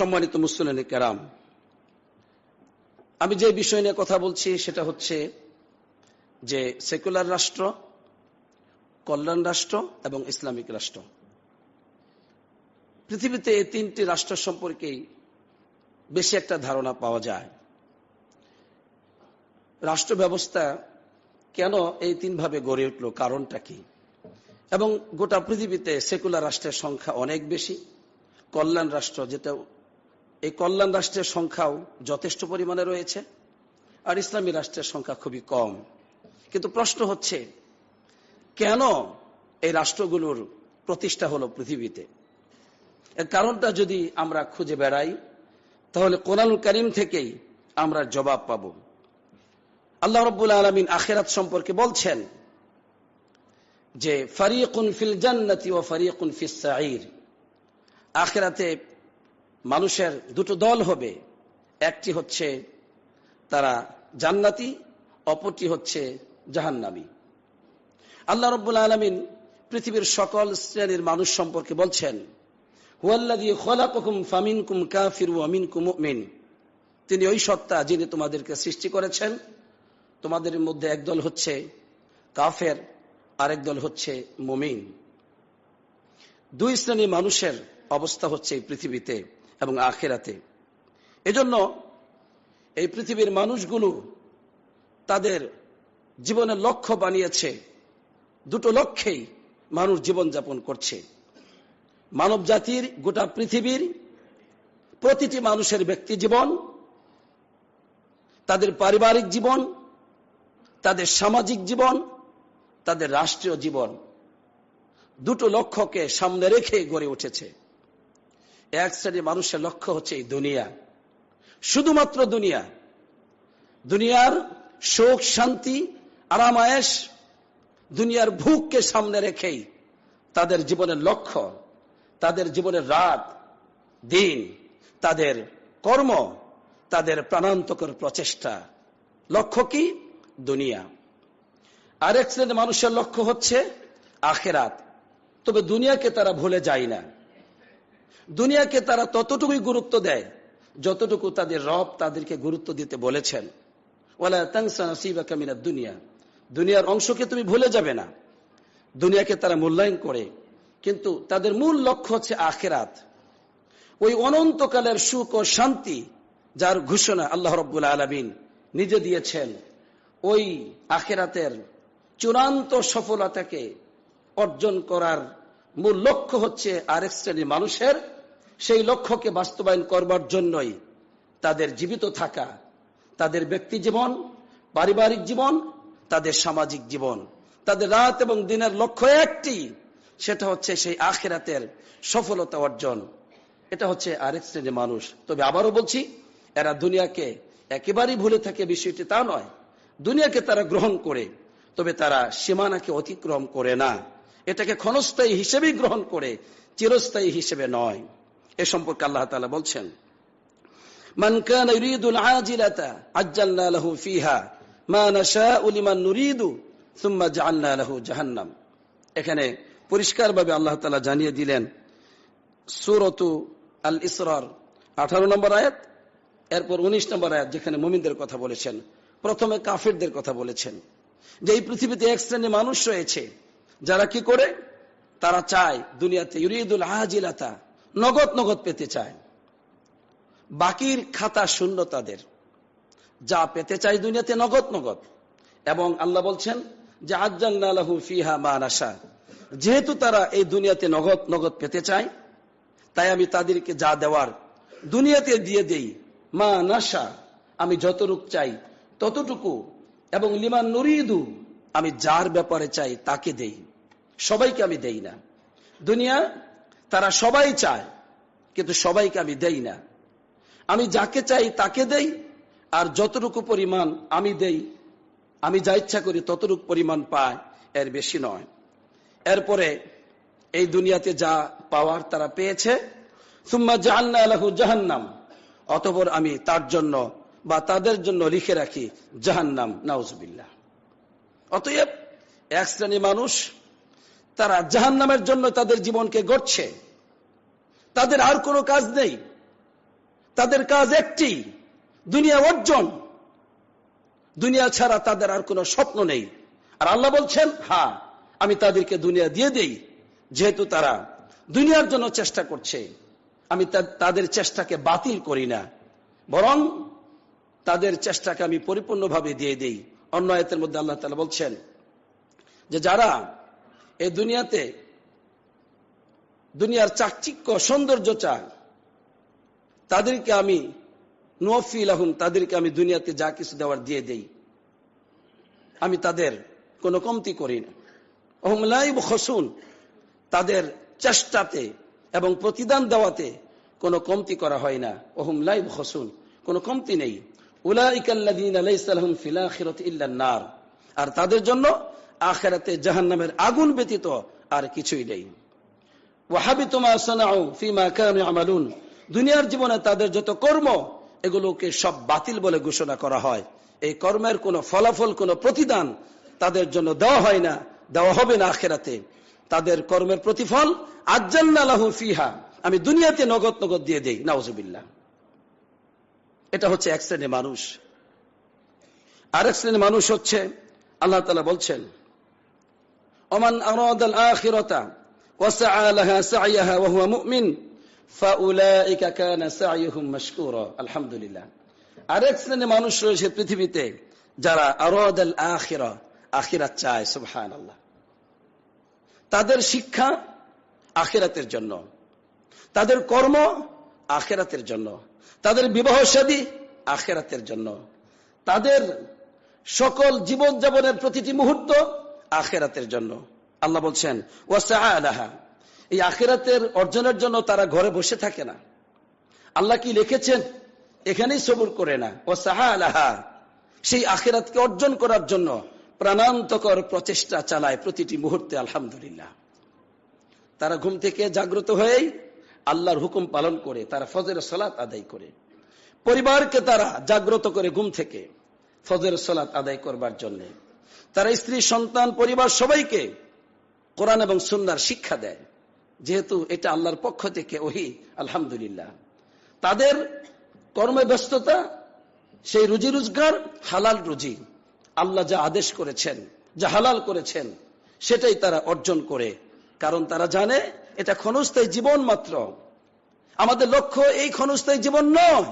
সম্মানিত মুসলিম কেরাম, আমি যে বিষয় নিয়ে কথা বলছি সেটা হচ্ছে যে সেকুলার রাষ্ট্র, কল্যাণ রাষ্ট্র এবং ইসলামিক রাষ্ট্র। পৃথিবীতে এই তিনটি রাষ্ট্র সম্পর্কেই বেশি একটা ধারণা পাওয়া যায়। রাষ্ট্র ব্যবস্থা কেন এই তিনভাবে গড়ে উঠল, কারণটা কি? এবং গোটা পৃথিবীতে সেকুলার রাষ্ট্রের সংখ্যা অনেক বেশি, কল্যাণ রাষ্ট্র যেটা, এই কল্যাণ রাষ্ট্রের সংখ্যাও যথেষ্ট পরিমাণে রয়েছে, আর ইসলামী রাষ্ট্রের সংখ্যা খুবই কম। কিন্তু প্রশ্ন হচ্ছে, কেন এই রাষ্ট্রগুলোর প্রতিষ্ঠা হলো পৃথিবীতে? এর কারণটা যদি আমরা খুঁজে বেড়াই তাহলে কোরআনুল কারীম থেকেই আমরা জবাব পাব। আল্লাহ রাব্বুল আলামিন আখিরাত সম্পর্কে বলছেন যে ফারিকুন ফিল জান্নাতি ওয়া ফারিকুন ফিস সাঈর। আখিরাতে মানুষের দুটো দল হবে, একটি হচ্ছে তারা জান্নাতি, অপরটি হচ্ছে জাহান্নামী। আল্লাহ রাব্বুল আলামিন পৃথিবীর সকল শ্রেণীর মানুষ সম্পর্কে বলছেন হুয়াল্লাযী খালাকাকুম ফামিনকুম কাফির ওয়া মিনকুম মুমিন। তিনি ওই সত্তা যিনি তোমাদেরকে সৃষ্টি করেছেন, তোমাদের মধ্যে একদল হচ্ছে কাফের, আরেক দল হচ্ছে মুমিন। দুই শ্রেণীর মানুষের অবস্থা হচ্ছে এই পৃথিবীতে এবং আখিরাতে। এজন্য এই পৃথিবীর মানুষগুলো তাদের জীবনের লক্ষ্য বানিয়েছে, দুটো লক্ষ্যেই মানুষ জীবনযাপন করছে। মানব জাতির, গোটা পৃথিবীর প্রতিটি মানুষের ব্যক্তি জীবন, তাদের পারিবারিক জীবন, তাদের সামাজিক জীবন, তাদের রাষ্ট্রীয় জীবন, দুটো লক্ষ্যকে সামনে রেখে গড়ে উঠেছে। এক শ্রেণীর মানুষের লক্ষ্য হচ্ছে এই দুনিয়া, শুধুমাত্র দুনিয়া, দুনিয়ার সুখ শান্তি আরাম আয়েশ, দুনিয়ার ভোগকে সামনে রেখেই তাদের জীবনের লক্ষ্য, তাদের জীবনের রাত দিন, তাদের কর্ম, তাদের প্রাণান্তকর প্রচেষ্টা। লক্ষ্য কি? দুনিয়া। আরেক শ্রেণীর মানুষের লক্ষ্য হচ্ছে আখিরাত। তবে দুনিয়াকে তারা ভুলে যায় না, দুনিয়াকে তারা ততটুকুই গুরুত্ব দেয় যতটুকু তাদের রব তাদেরকে গুরুত্ব দিতে বলেছেন। ওয়ালা তানসা নাসিবাকা মিনাদ দুনিয়া, দুনিয়ার অংশকে তুমি ভুলে যাবে না। দুনিয়াকে তারা মূল্যায়ন করে, কিন্তু তাদের মূল লক্ষ্য হচ্ছে আখিরাত, ওই অনন্তকালের সুখ ও শান্তি যার ঘোষণা আল্লাহ রাব্বুল আলামিন নিজে দিয়েছেন। ওই আখিরাতের চূড়ান্ত সফলতাকে অর্জন করার মূল লক্ষ্য হচ্ছে আরেক শ্রেণীর মানুষের সেই লক্ষ্যকে বাস্তবায়ন করবার জন্যই তাদের জীবিত থাকা, তাদের ব্যক্তি জীবন, পারিবারিক জীবন, তাদের সামাজিক জীবন, তাদের রাত এবং দিনের লক্ষ্য একটি, সেটা হচ্ছে সেই আখিরাতের সফলতা অর্জন। এটা হচ্ছে আরেক শ্রেণীর মানুষ। তবে আবারও বলছি, এরা দুনিয়াকে একেবারেই ভুলে থাকে বিষয়টি তা নয়। দুনিয়াকে তারা গ্রহণ করে, তবে তারা সীমানাকে অতিক্রম করে না, এটাকে ক্ষণস্থায়ী হিসেবেই গ্রহণ করে, চিরস্থায়ী হিসেবে নয়। এ সম্পর্কে আল্লাহ তাআলা বলছেন মান কানা ইউরিদুল আজিলাতা আজ্জালনা লাহু ফিহা মা নাশাউ লিমান নুরিদু সুম্মা জাআলনা লাহু জাহান্নাম। এখানে পরিষ্কারভাবে আল্লাহ তাআলা জানিয়ে দিলেন সূরাতু আল ইসরার 18 নম্বর আয়াত, এরপর 19 নম্বর আয়াত, যেখানে মুমিনদের কথা বলেছেন। প্রথমে কাফেরদের কথা বলেছেন যে এই পৃথিবীতে এক শ্রেণীর মানুষ রয়েছে যারা কি করে, তারা চায় দুনিয়াতে ইউরিদুল আজিলাতা, নগদ নগদ পেতে চায়, বাকির খাতা শূন্য, তাদের যা পেতে চায় দুনিয়াতে নগদ নগদ। এবং আল্লাহ বলছেন যে আজ্জালনা লাহু ফিহা মা নাশা, যেহেতু তারা এই দুনিয়াতে নগদ নগদ পেতে চায়, তাই আমি তাদেরকে যা দেওয়ার দুনিয়াতে দিয়ে দেই। মা নাশা, আমি যতটুকু চাই ততটুকু, এবং লিমান নুরিদু, আমি যার ব্যাপারে চাই তাকে দেই, সবাইকে আমি দেই না। দুনিয়া তারা সবাই চায়, কিন্তু সবাইকে আমি দেই না। আমি যাকে চাই তাকে দেই, আর যতটুকু পরিমাণ আমি দেই, আমি যা ইচ্ছা করি ততটুকু পরিমাণ পায়, এর বেশি নয়। এরপরে এই দুনিয়াতে যা পাওয়ার তারা পেয়েছে, সুম্মা জাআলনা লাহু জাহান্নাম, অতঃপর আমি তার জন্য বা তাদের জন্য লিখে রাখি জাহান্নাম, নাউজুবিল্লাহ। অতএব এক শ্রেণীর মানুষ তারা জাহান্নামের জন্য তাদের জীবনকে গড়ছে, তাদের আর কোনো কাজ নেই, তাদের কাজ একটি, দুনিয়া অর্জন। দুনিয়া ছাড়া তাদের আর কোনো স্বপ্ন নেই। আর আল্লাহ বলছেন, হ্যাঁ, আমি তাদেরকে দুনিয়া দিয়ে দেই। যেহেতু তারা দুনিয়ার জন্য চেষ্টা করছে, আমি তাদের চেষ্টাকে বাতিল করি না, বরং তাদের চেষ্টাকে আমি পরিপূর্ণভাবে দিয়ে দেই। অন্য আয়াতের মধ্যে আল্লাহ তাআলা বলছেন যে যারা এই দুনিয়াতে দুনিয়ার চাকচিক্য সৌন্দর্য চায়, তাদেরকে আমি নুওয়াফি লাহুম, তাদেরকে আমি দুনিয়াতে যা কিছু দেওয়ার দিয়ে দেই, আমি তাদের কোনো কমতি করি না। ওহুম লা ইবখাসুন, তাদের চেষ্টাতে এবং প্রতিদান দেওয়াতে কোনো কমতি করা হয় না। ওহুম লা ইবখাসুন, কোনো কমতি নেই। উলাইকাল্লাযীনা লাইসা লাহুম ফিল আখিরাতি ইল্লা নার, আর তাদের জন্য আখিরাতে জাহান্নামের আগুন ব্যতীত আর কিছুই নেই। ওয়া হাবিতু মা সানাউ ফিমা কানু ইয়ামালুন, দুনিয়ার জীবনে তাদের যত কর্ম, এগুলোকে সব বাতিল বলে ঘোষণা করা হয়। এই কর্মের কোনো ফলাফল, কোনো প্রতিদান তাদের জন্য দেওয়া হয় না, দেওয়া হবে না আখিরাতে। তাদের কর্মের প্রতিফল আজ্জালনা লাহু ফিহা, আমি দুনিয়াতে নগদ নগদ দিয়ে দেই। নাউজুবিল্লাহ। এটা হচ্ছে এক শ্রেণীর মানুষ। আরেক শ্রেণীর মানুষ হচ্ছে, আল্লাহ তাআলা বলছেন, ওমান আরাদাল আখিরাতা ওয়া সাআ লাহা সা'য়াহা ওয়া হুয়া মুমিন ফাউলাইকা কানা সা'য়ুহুম মাশকুরা। আলহামদুলিল্লাহ। আরেক শ্রেণীর মানুষ রয়েছে পৃথিবীতে, যারা আরাদাল আখিরা, আখিরাত চায়। সুবহানাল্লাহ। তাদের শিক্ষা আখিরাতের জন্য, তাদের কর্ম আখিরাতের জন্য, তাদের বিবাহ শাদী আখিরাতের জন্য, তাদের সকল জীবন যাপনের প্রতিটি মুহূর্ত আখিরাতের জন্য। আল্লাহ বলছেন ওয়া সাআ লাহা, এই আখিরাতের অর্জনের জন্য তারা ঘরে বসে থাকে না। আল্লাহ কি লিখেছেন এখানেই সবর করে না। ওয়া সাআ লাহা, সেই আখিরাতকে অর্জন করার জন্য প্রাণান্তকর প্রচেষ্টা চালায় প্রতিটি মুহূর্তে। আলহামদুলিল্লাহ। তারা ঘুম থেকে জাগ্রত হয়েই আল্লাহর হুকুম পালন করে, তারা ফজরের সালাত আদায় করে, পরিবারকে তারা জাগ্রত করে ঘুম থেকে ফজরের সালাত আদায় করবার জন্য। তারা স্ত্রী, সন্তান, পরিবার সবাইকে কোরআন এবং সুন্নাহর শিক্ষা দেয়, যেহেতু এটা আল্লাহর পক্ষ থেকে ওহী। আলহামদুলিল্লাহ। তাদের কর্মে ব্যস্ততা, সেই রুজি রোজগার হালাল রুজি, আল্লাহ যা আদেশ করেছেন, যা হালাল করেছেন, সেটাই তারা অর্জন করে। কারণ তারা জানে এটা ক্ষণস্থায়ী জীবন মাত্র। আমাদের লক্ষ্য এই ক্ষণস্থায়ী জীবন নয়,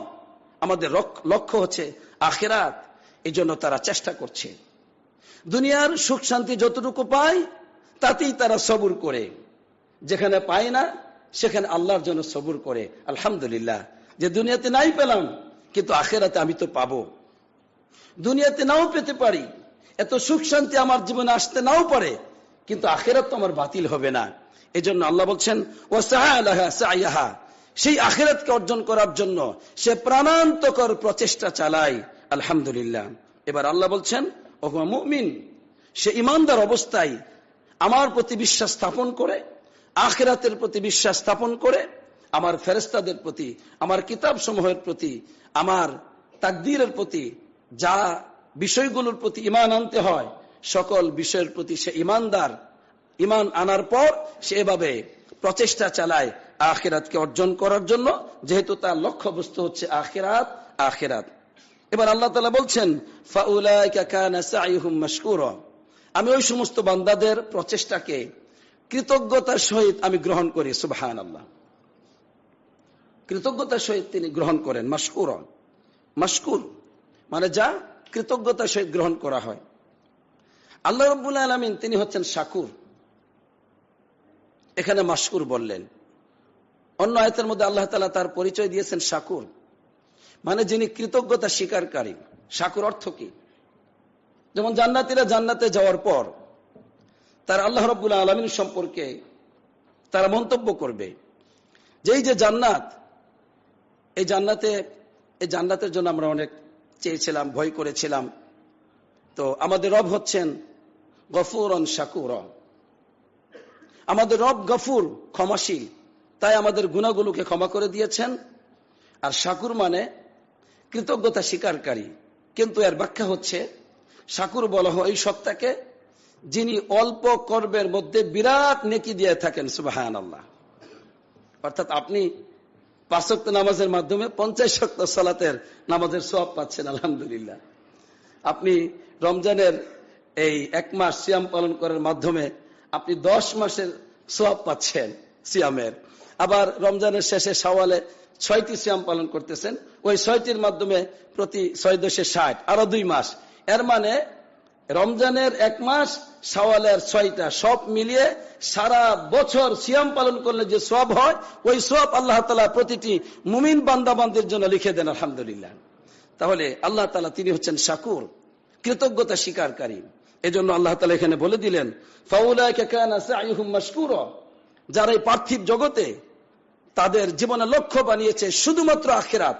আমাদের লক্ষ্য হচ্ছে আখিরাত। এই জন্য তারা চেষ্টা করছে। দুনিয়ার সুখ শান্তি যতটুকু পায় তাতেই তারা সবুর করে, যেখানে পায় না সেখানে আল্লাহর জন্য সবুর করে। আলহামদুলিল্লাহ, যে দুনিয়াতে নাই পেলাম, কিন্তু আখিরাতে আমি তো পাবো। দুনিয়াতে নাও পেতে পারি, এত সুখ শান্তি আমার জীবনে আসতে নাও পারে, কিন্তু আখিরাত তো আমার বাতিল হবে না। এই জন্য আল্লাহ বলছেন ওয়া সাআ লাহা সা'য়াহা, সেই আখিরাতকে অর্জন করার জন্য সে প্রাণান্তকর প্রচেষ্টা চালায়। আলহামদুলিল্লাহ। এবার আল্লাহ বলছেন ওয়া হুয়া মুমিন, সে ইমানদার অবস্থায় আমার প্রতি বিশ্বাস স্থাপন করে, আখিরাতের প্রতি বিশ্বাস স্থাপন করে, আমার ফেরেশতাদের প্রতি, আমার কিতাব সমূহের প্রতি, আমার তাকদীরের প্রতি, যা বিষয়গুলোর প্রতি ঈমান আনতে হয়, সকল বিষয়ের প্রতি সে ঈমানদার। ঈমান আনার পর সে এভাবে প্রচেষ্টা চালায় আখিরাতকে অর্জন করার জন্য, যেহেতু তার লক্ষ্যবস্তু হচ্ছে আখিরাত। আখিরাত। এবার আল্লাহ তাআলা বলছেন ফাউলাইকা কানা সা'য়ুহুম মাশকুরা, আমি ওই সমস্ত বান্দাদের প্রচেষ্টাকে কৃতজ্ঞতার সহিত আমি গ্রহণ করি। সুবহানাল্লাহ। কৃতজ্ঞতার সহিত তিনি গ্রহণ করেন। মাশকুরা, মাশকুর মানে যা কৃতজ্ঞতার সহিত গ্রহণ করা হয়। আল্লাহ রাব্বুল আলামিন তিনি হচ্ছেন শাকুর, এখানে মাশকুর বললেন। অন্য আয়াতের মধ্যে আল্লাহ তাআলা তার পরিচয় দিয়েছেন শাকুর, মানে যিনি কৃতজ্ঞতা স্বীকারকারী। শাকুর অর্থ কি? যেমন জান্নাতীরা জান্নাতে যাওয়ার পর তারা আল্লাহ রাব্বুল আলামিন সম্পর্কে তারা মন্তব্য করবে যে এই যে জান্নাত, এই জান্নাতের জন্য আমরা অনেক চেয়েছিলাম, ভয় করেছিলাম। তো আমাদের রব হচ্ছেন গফুরন শাকুর, আমাদের রব গফুর, ক্ষমাশীল, তাই আমাদের গুনাহগুলোকে ক্ষমা করে দিয়েছেন। আর শাকুর মানে কৃতজ্ঞতা স্বীকারকারী। কিন্তু এর ব্যাখ্যা হচ্ছে শাকুর বলা হয় এই সত্তাকে যিনি অল্প কর্মের মধ্যে বিরাট নেকি দিয়ে থাকেন। সুবহানাল্লাহ। অর্থাৎ আপনি 5 ওয়াক্ত নামাজের মাধ্যমে 50 ওয়াক্ত সালাতের নামাজের সওয়াব পাচ্ছেন, আলহামদুলিল্লাহ। আপনি রমজানের এই 1 মাস সিয়াম পালন করার মাধ্যমে আপনি 10 মাসের সওয়াব পাচ্ছেন সিয়ামের। আবার রমজানের শেষে শাওয়ালে 6টি সিয়াম পালন করতেছেন, ওই 6টির মাধ্যমে প্রতি 6 দশে 60, আরো 2 মাস। এর মানে রমজানের 1 মাস, শাওয়ালের 6টা, সব মিলিয়ে সারা বছর সিয়াম পালন করলে যে সওয়াব হয়, ওই সওয়াব আল্লাহ তাআলা প্রতিটি মুমিন বান্দাবান্দির জন্য লিখে দেন, আলহামদুলিল্লাহ। তাহলে আল্লাহ তাআলা তিনি হচ্ছেন শাকুর, কৃতজ্ঞতা স্বীকারকারী। এজন্য আল্লাহ তাআলা এখানে বলে দিলেন, ফাউলাইকা কানা সাইয়ুহুম মাশকুরা, যারা এই পার্থিব জগতে তাদের জীবনের লক্ষ্য বানিয়েছে শুধুমাত্র আখিরাত,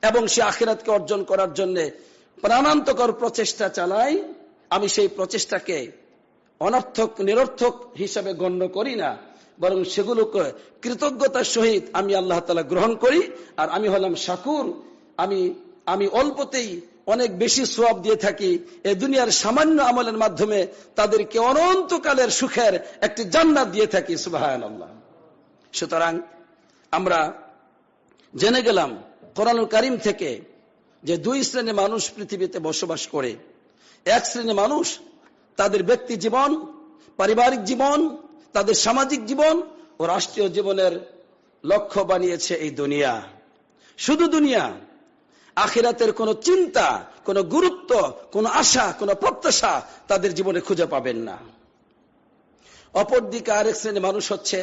এবং সে আখিরাতকে অর্জন করার জন্য প্রাণান্তকর প্রচেষ্টা চালায়, আমি সেই প্রচেষ্টাকে অনর্থক নিরর্থক হিসাবে গণ্য করি না, বরং সেগুলোকে কৃতজ্ঞতার সহিত আমি আল্লাহ তাআলা গ্রহণ করি। আর আমি হলাম শাকুর, আমি অল্পতেই অনেক বেশি সওয়াব দিয়ে থাকি। এই দুনিয়ার সামান্য আমলের মাধ্যমে তাদেরকে অনন্তকালের সুখের একটি জান্নাত দিয়ে থাকি, সুবহানাল্লাহ। সুতরাং আমরা জেনে গেলাম কোরআনুল কারীম থেকে যে 2 শ্রেণীর মানুষ পৃথিবীতে বসবাস করে। 1 শ্রেণীর মানুষ তাদের ব্যক্তি জীবন, পারিবারিক জীবন, তাদের সামাজিক জীবন ও রাষ্ট্রীয় জীবনের লক্ষ্য বানিয়েছে এই দুনিয়া, শুধু দুনিয়া। আখিরাতের কোনো চিন্তা, কোনো গুরুত্ব, কোনো আশা, কোনো প্রত্যাশা তাদের জীবনে খুঁজে পাবেন না। অপরদিকে আরেক শ্রেণীর মানুষ হচ্ছে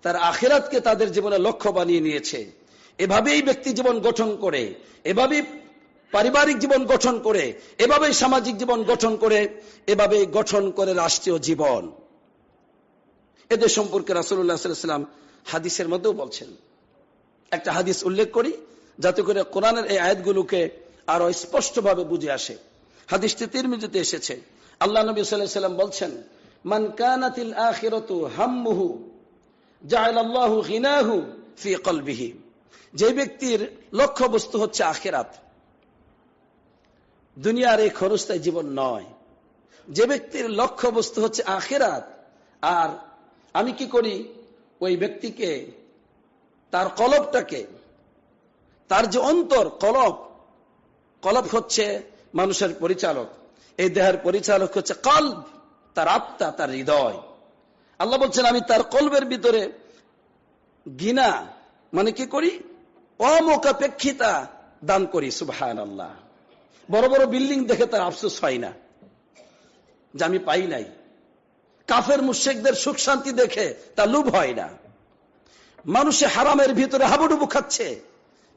তার আখিরাতকে তাদের জীবনের লক্ষ্য বানিয়ে নিয়েছে। এভাবেই ব্যক্তি জীবন গঠন করে, এভাবেই পারিবারিক জীবন গঠন করে, এভাবেই সামাজিক জীবন গঠন করে, এভাবেই গঠন করে রাষ্ট্রীয় জীবন। এদের সম্পর্কে রাসূলুল্লাহ সাল্লাল্লাহু আলাইহি ওয়াসাল্লাম হাদিসের মধ্যেও বলছেন। একটা হাদিস উল্লেখ করি যাতে করে কোরআনের এই আয়াতগুলোকে আরো স্পষ্টভাবে বুঝে আসে। হাদিসটি তিরমিজিতে এসেছে। আল্লাহ নবী সাল্লাল্লাহু আলাইহি ওয়াসাল্লাম বলছেন, মান কানাতিল আখিরাতু হাম্মুহু জাআলাল্লাহু গিনাহু ফি কলবিহি। যে ব্যক্তির লক্ষ্য বস্তু হচ্ছে আখিরাত, দুনিয়ার এই ক্ষণস্থায়ী জীবন নয়, যে ব্যক্তির লক্ষ্য বস্তু হচ্ছে আখিরাত, আর আমি কি করি ওই ব্যক্তিকে, তার কলবটাকে, তার যে অন্তর, কলব হচ্ছে মানুষের পরিচালক, এই দেহের পরিচালক হচ্ছে কলব, তার আত্মা, তার হৃদয়। আল্লাহ বলছেন আমি তার কলবের ভিতরে গিনা মানে কি করি, অমোকাপেক্ষিতা দান করি, সুবহানাল্লাহ। বড় বড় বিল্ডিং দেখে তার আফসোস হয় না যে আমি পাই নাই, কাফের মুশরিকদের সুখ শান্তি দেখে তার লোভ হয় না, মানুষে হারামের ভিতরে হাবুডুবু খাচ্ছে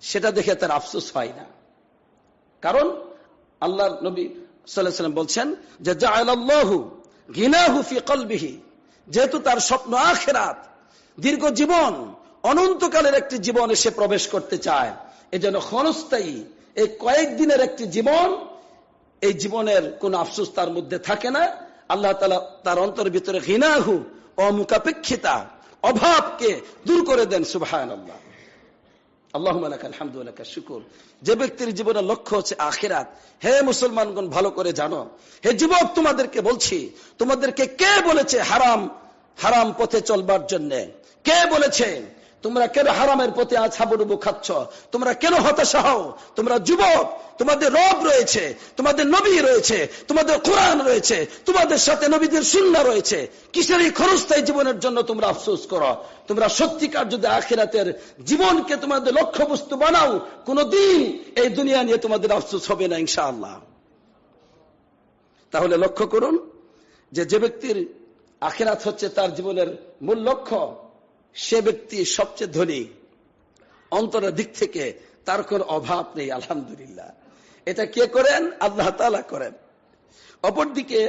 সেটা দেখে তার আফসোস হয় না। কারণ আল্লাহর নবী সাল্লাল্লাহু আলাইহি ওয়াসাল্লাম বলছেন যে জাআলাল্লাহু গিনাহু ফি কলবিহি, যেহেতু তার স্বপ্ন আখিরাত, দীর্ঘ জীবন, অনন্তকালের একটি জীবন এসে প্রবেশ করতে চায়, এজন্য ক্ষণস্থায়ী এই কয়েকদিনের একটি জীবন, এই জীবনের কোন আফসোস তার মধ্যে থাকে না। আল্লাহ তাআলা তার অন্তরের ভিতরে গিনাহু, অমুখাপেক্ষিতা, অভাবকে দূর করে দেন, সুবহানাল্লাহ। আল্লাহুম্মা লাকাল হামদু ওয়া লাকাশ শুকর। যে ব্যক্তির জীবনের লক্ষ্য হচ্ছে আখিরাত, হে মুসলমানগণ ভালো করে জানো, হে যুবক তোমাদেরকে বলছি, তোমাদেরকে কে বলেছে হারাম পথে চলবার জন্য? কে বলেছে তোমরা কেন হারামের পথে আজ হাবুডুবু খাচ্ছ? তোমরা কেন হতাশা হও? তোমরা যুবক, তোমাদের রব রয়েছে, তোমাদের নবী রয়েছে, তোমাদের কোরআন রয়েছে, তোমাদের সাথে নবীদের সুন্নাহ রয়েছে। কিসের এই ক্ষণস্থায়ী জীবনের জন্য তোমরা আফসোস করো? তোমরা সত্যিকার যদি আখিরাতের জীবনকে তোমাদের লক্ষ্যবস্তু বানাও, কোনদিন এই দুনিয়া নিয়ে তোমাদের আফসোস হবে না ইনশাআল্লাহ। তাহলে লক্ষ্য করুন যে ব্যক্তির আখিরাত হচ্ছে তার জীবনের মূল লক্ষ্য, সে ব্যক্তি সবচেয়ে ধনী, অন্তরের দিক থেকে তার কোনো অভাব নেই, আলহামদুলিল্লাহ। এটা কে করেন? আল্লাহ তাআলা করেন। অপরদিকে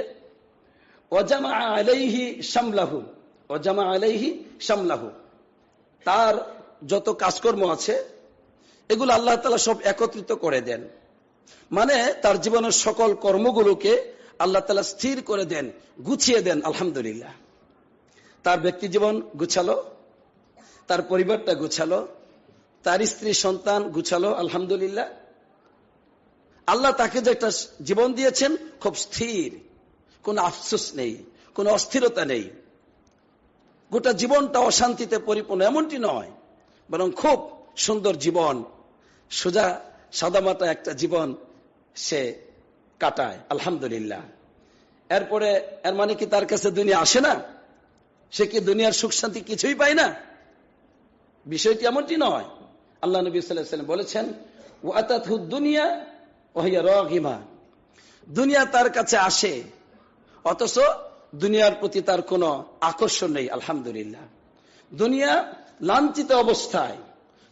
ওয়াজামা আলাইহি শামলাহু, তার যত কাজকর্ম আছে এগুলো আল্লাহ তাআলা সব একত্রিত করে দেন, মানে তার জীবনের সকল কর্মগুলোকে আল্লাহ তাআলা স্থির করে দেন, গুছিয়ে দেন, আলহামদুলিল্লাহ। তার ব্যক্তি জীবন গুছালো, তার পরিবারটা গুছালো, তার স্ত্রী সন্তান গুছালো, আলহামদুলিল্লাহ। আল্লাহ তাকে যে একটা জীবন দিয়েছেন খুব স্থির, কোনো আফসোস নেই, কোনো অস্থিরতা নেই, গোটা জীবনটা অশান্তিতে পরিপূর্ণ এমনটি নয়, বরং খুব সুন্দর জীবন, সোজা সাদামাটা একটা জীবন সে কাটায়, আলহামদুলিল্লাহ। এরপরে এর মানে কি তার কাছে দুনিয়া আসে না? সে কি দুনিয়ার সুখ শান্তি কিছুই পায় না? বিষয়টি এমনটি নয়। আল্লাহ নবী সাল্লাল্লাহু আলাইহি ওয়াসাল্লাম বলেছেন, ওয়াতাতহু দুনিয়া ওয়া হিয়া রাগিমা, দুনিয়া তার কাছে আসে অথচ দুনিয়ার প্রতি তার কোনো আকর্ষণ নেই, আলহামদুলিল্লাহ। দুনিয়া লাঞ্ছিত অবস্থায়,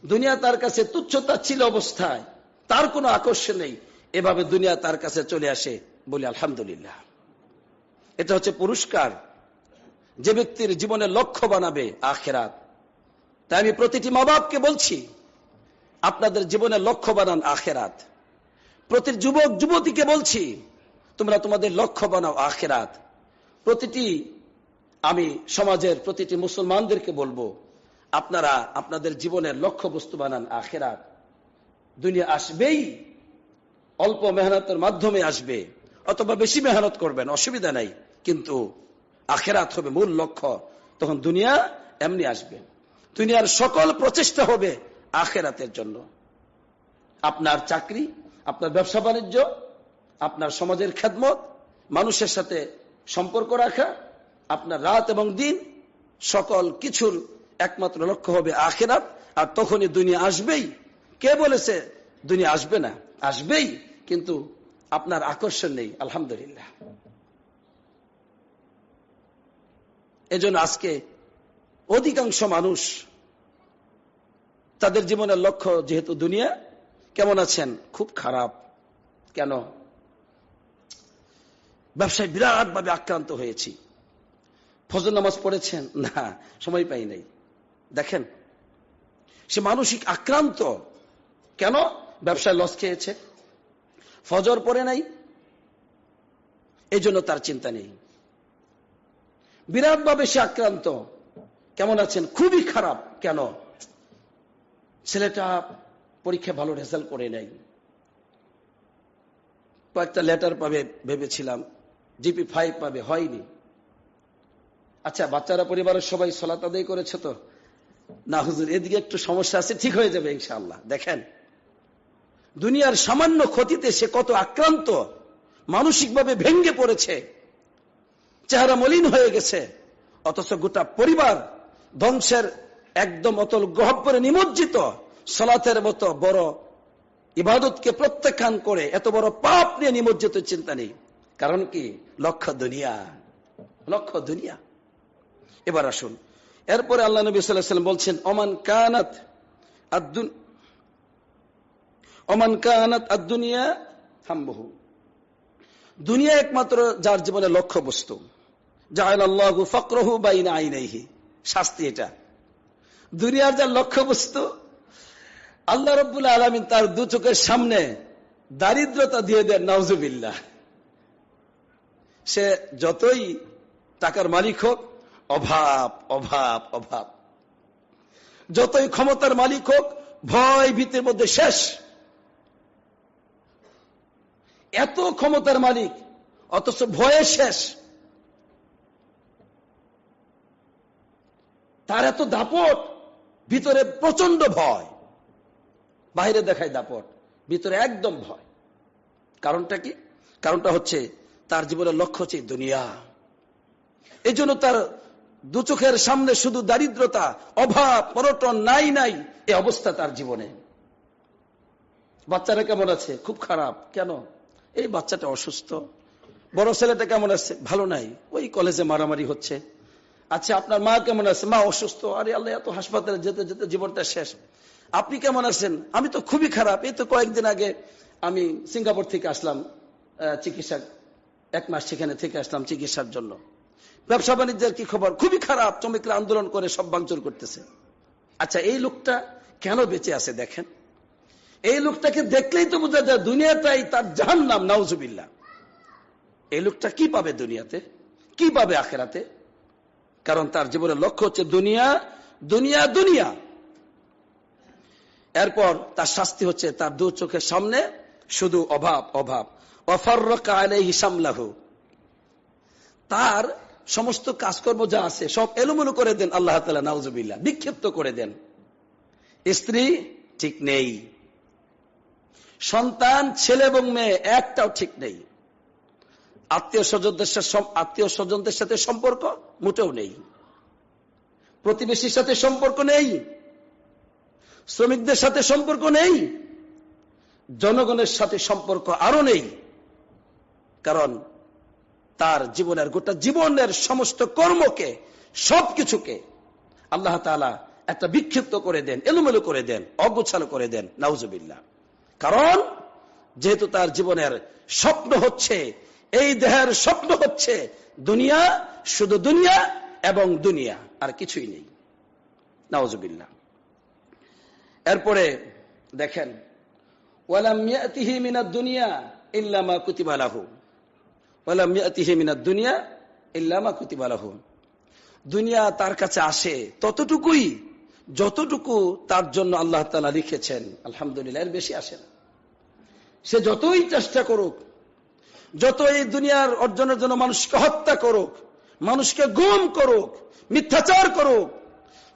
দুনিয়া তার কাছে তুচ্ছতাচ্ছিল্য অবস্থায়, তার কোনো আকর্ষণ নেই, এভাবে দুনিয়া তার কাছে চলে আসে, বলি আলহামদুলিল্লাহ। এটা হচ্ছে পুরস্কার যে ব্যক্তির জীবনের লক্ষ্য বানাবে আখিরাত। তাই আমি প্রতিটি মা বাপকে বলছি, আপনাদের জীবনের লক্ষ্য বানান আখিরাত। প্রতি যুবক যুবতীকে বলছি, তোমরা তোমাদের লক্ষ্য বানাও আখিরাত। প্রতিটি আমি সমাজের প্রতিটি মুসলমানদেরকে বলবো, আপনারা আপনাদের জীবনের লক্ষ্য বস্তু বানান আখিরাত। দুনিয়া আসবেই, অল্প মেহনতের মাধ্যমে আসবে, অথবা বেশি মেহনত করবেন, অসুবিধা নাই, কিন্তু আখিরাত হবে মূল লক্ষ্য। তখন দুনিয়া এমনি আসবে। দুনিয়ার সকল প্রচেষ্টা হবে আখিরাতের জন্য। আপনার চাকরি, আপনার ব্যবসা বাণিজ্য, আপনার সমাজের খেদমত, মানুষের সাথে সম্পর্ক রাখা, আপনার রাত এবং দিন, সকল কিছুর একমাত্র লক্ষ্য হবে আখিরাত। আর তখনই দুনিয়া আসবেই। কে বলেছে দুনিয়া আসবে না? আসবেই, কিন্তু আপনার আকর্ষণ নেই, আলহামদুলিল্লাহ। এজন্য আজকে অধিকাংশ মানুষ তাদের জীবনের লক্ষ্য যেহেতু দুনিয়া, কেমন আছেন? খুব খারাপ। কেন? ব্যবসায় বিরাট ভাবে আক্রান্ত হয়েছি। ফজর নামাজ পড়েছেন? না, সময় পাই নাই। দেখেন, সে মানসিক আক্রান্ত। কেন? ব্যবসায় লস খেয়েছে, ফজর পড়ে নাই, এই জন্য তার চিন্তা নেই। বিরাট ভাবে সে আক্রান্ত। কেমন আছেন? খুবই খারাপ। কেন? ছেলেটা পরীক্ষা ভালো রেজাল্ট করে নাই, কয়েকটা লেটার পাবে ভেবেছিলাম, জিপি 5 পাবে, হয়নি। আচ্ছা, বাচ্চারা পরিবারের সবাই সালাত আদায় করেছে তো? না হুজুর, এদিকে একটু সমস্যা আছে, ঠিক হয়ে যাবে ইনশাআল্লাহ। দেখেন, দুনিয়ার সামান্য ক্ষতিতে সে কত আক্রান্ত, মানসিকভাবে ভেঙ্গে পড়েছে, চেহারা মলিন হয়ে গেছে, অথচ গোটা পরিবার ধ্বংসের একদম অতল গহ্বরে নিমজ্জিত। সালাতের মতো বড় ইবাদতকে প্রত্যাখ্যান করে এত বড় পাপ নিয়ে নিমজ্জিত, চিন্তা নেই। কারণ কি? লক্ষ্য দুনিয়া, লক্ষ্য দুনিয়া। এবার আসুন, এরপরে আল্লাহ নবী সাল্লাল্লাহু আলাইহি ওয়াসাল্লাম বলছেন, ওমান কানাত আদ-দুনিয়া হাম্মুহু, দুনিয়া একমাত্র যার জীবনের লক্ষ্য বস্তু, জাআলাল্লাহু ফাকরাহু বাইনা আইনাইহি, শাস্তি এটা। দুনিয়ার যার লক্ষ্য বস্তু, আল্লাহ রাব্বুল আলামিন তার দু চোখের সামনে দারিদ্রতা দিয়ে দেন, নাউজুবিল্লাহ। সে যতই টাকার মালিক হোক, অভাব অভাব অভাব। যতই ক্ষমতার মালিক হোক, ভয় ভীতির মধ্যে শেষ। এত ক্ষমতার মালিক, অথচ ভয়ে শেষ। তার এত দাপট, ভিতরে প্রচন্ড ভয়। বাইরে দেখায় দাপট, ভিতরে একদম ভয়। কারণটা কি? কারণটা হচ্ছে তার জীবনের লক্ষ্য হচ্ছে দুনিয়া। এই জন্য তার দু চোখের সামনে শুধু দারিদ্রতা, অভাব, পরটন, নাই নাই, এই অবস্থা তার জীবনে। বাচ্চারা কেমন আছে? খুব খারাপ। কেন? এই বাচ্চাটা অসুস্থ। বড় ছেলেটা কেমন আছে? ভালো নাই, ওই কলেজে মারামারি হচ্ছে। আচ্ছা, আপনার মা কেমন আছে? মা অসুস্থ। আরে আল্লাহ, এত হাসপাতালে যেতে যেতে জীবনটা শেষ। আপনি কেমন আছেন? আমি তো খুবই খারাপ। এই তো কয়েকদিন আগে আমি সিঙ্গাপুর থেকে আসলাম চিকিৎসা, 1 মাস সেখানে থেকে আসলাম চিকিৎসার জন্য। ব্যবসা বাণিজ্যের কি খবর? খুবই খারাপ। শ্রমিকরা আন্দোলন করে সব ভাঙচুর করতেছে। আচ্ছা, এই লোকটা কেন বেঁচে আছে? দেখেন, এই লোকটাকে দেখলেই তো বোঝা যায় দুনিয়াটাই তার জাহান্নাম, নাউজুবিল্লাহ। এই লোকটা কি পাবে দুনিয়াতে, কি পাবে আখিরাতে? কারণ তার জীবনের লক্ষ্য হচ্ছে দুনিয়া, দুনিয়া, দুনিয়া। এরপর তার শাস্তি হচ্ছে তার দু চোখের সামনে শুধু অভাব অভাব। ওয়াফাররাকা আলাইহি শামলাহু, তার সমস্ত কাজকর্ম যা আছে সব এলোমেলো করে দেন আল্লাহ তাআলা, নাউজুবিল্লাহ, বিক্ষিপ্ত করে দেন। স্ত্রী ঠিক নেই, সন্তান ছেলে এবং মেয়ে একটাও ঠিক নেই, আত্মীয় স্বজনদের সাথে সম্পর্ক মোটেও নেই, প্রতিবেশীর সাথে সম্পর্ক নেই, শ্রমিকদের সাথে সম্পর্ক নেই, জনগণের সাথে সম্পর্ক আরো নেই। কারণ তার জীবনের গোটা জীবনের সমস্ত কর্মকে, সবকিছুকে আল্লাহ তাআলা একটা বিক্ষিপ্ত করে দেন, এলোমেলো করে দেন, অগোছালো করে দেন, নাউজুবিল্লাহ। কারণ যেহেতু তার জীবনের স্বপ্ন হচ্ছে, এই দেহের স্বপ্ন হচ্ছে দুনিয়া, শুধু দুনিয়া এবং দুনিয়া, আর কিছুই নেই, নাউজুবিল্লাহ। এরপরে দেখেন, ওয়ালাম ইয়াতিহি মিনাদ দুনিয়া ইল্লা মা কুতিবা লাহু, ওয়ালাম ইয়াতিহি মিনাদ দুনিয়া ইল্লা মা কুতিবা লাহু। দুনিয়া তার কাছে আসে ততটুকুই যতটুকু তার জন্য আল্লাহ তাআলা লিখেছেন, আলহামদুলিল্লাহ, এর বেশি আসে না। সে যতই চেষ্টা করুক, যত এই দুনিয়ার অর্জনের জন্য মানুষকে হত্যা করুক, মানুষকে গুম করুক, মিথ্যাচার করুক,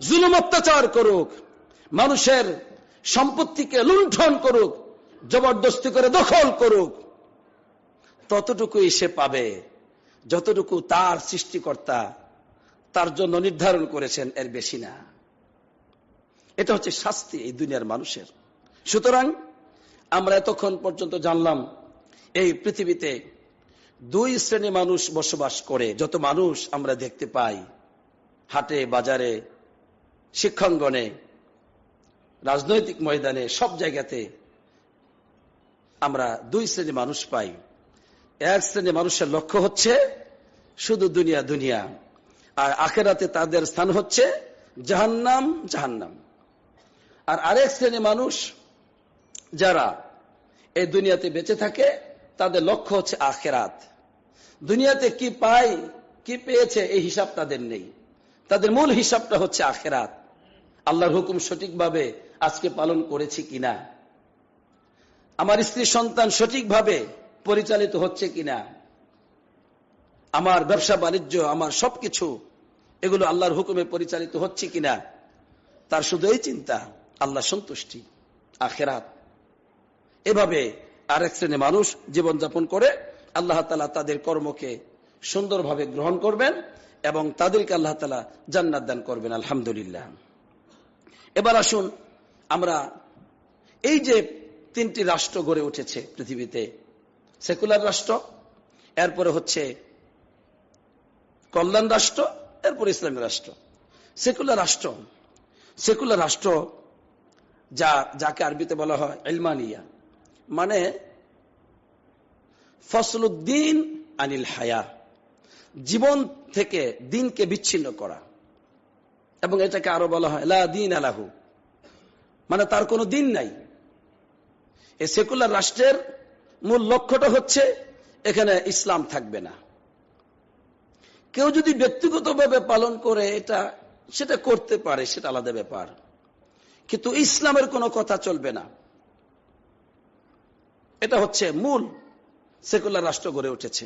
জুলুম অত্যাচার করুক, মানুষের সম্পত্তিকে লুণ্ঠন করুক, জবরদস্তি করে দখল করুক, ততটুকুই সে পাবে যতটুকু তার সৃষ্টিকর্তা তার জন্য নির্ধারণ করেছেন, এর বেশি না। এটা হচ্ছে শাস্তি এই দুনিয়ার মানুষের। সুতরাং আমরা এতক্ষণ পর্যন্ত জানলাম এই পৃথিবীতে দুই শ্রেণী মানুষ বসবাস করে। যত মানুষ আমরা দেখতে পাই হাটে বাজারে, শিক্ষাঙ্গনে, রাজনৈতিক ময়দানে, সব জায়গাতে আমরা দুই শ্রেণী মানুষ পাই। এক শ্রেণী মানুষের লক্ষ্য হচ্ছে শুধু দুনিয়া দুনিয়া, আর আখিরাতে তাদের স্থান হচ্ছে জাহান্নাম জাহান্নাম। আর আরেক শ্রেণী মানুষ যারা এই দুনিয়াতে বেঁচে থাকে, তাদের লক্ষ্য হচ্ছে আখিরাত। দুনিয়াতে কি পায়, কি পেয়েছে, এই হিসাব তাদের নেই। তাদের মূল হিসাবটা হচ্ছে আখিরাত। আল্লাহর হুকুম সঠিকভাবে আজকে পালন করেছি কিনা, আমার স্ত্রী সন্তান সঠিকভাবে পরিচালিত হচ্ছে কিনা, আমার ব্যবসা বাণিজ্য, আমার সবকিছু এগুলো আল্লাহর হুকুমে পরিচালিত হচ্ছে কিনা, তার শুধু এই চিন্তা, আল্লাহ সন্তুষ্টি, আখিরাত। এভাবে আরেক শ্রেণী মানুষ জীবনযাপন করে। আল্লাহ তাআলা তাদের কর্মকে সুন্দরভাবে গ্রহণ করবেন এবং তাদেরকে আল্লাহ তাআলা জান্নাত দান করবেন, আলহামদুলিল্লাহ। এবার আসুন আমরা এই যে তিনটি রাষ্ট্র গড়ে উঠেছে পৃথিবীতে, সেকুলার রাষ্ট্র, এরপরে হচ্ছে কল্যাণ রাষ্ট্র, এরপরে ইসলামী রাষ্ট্র। সেকুলার রাষ্ট্র যাকে আরবিতে বলা হয় ইলমানিয়া, মানে ফসলুদ্দিন আনিল হায়া, জীবন থেকে দিনকে বিচ্ছিন্ন করা, এবং এটাকে আরো বলা হয় লা দীন আলাহু, মানে তার কোনো দিন নাই। এই সেকুলার রাষ্ট্রের মূল লক্ষ্যটা হচ্ছে এখানে ইসলাম থাকবে না। কেউ যদি ব্যক্তিগতভাবে পালন করে সেটা করতে পারে, সেটা আলাদা ব্যাপার, কিন্তু ইসলামের কোনো কথা চলবে না। এটা হচ্ছে মূল সেকুলার রাষ্ট্র গড়ে উঠেছে।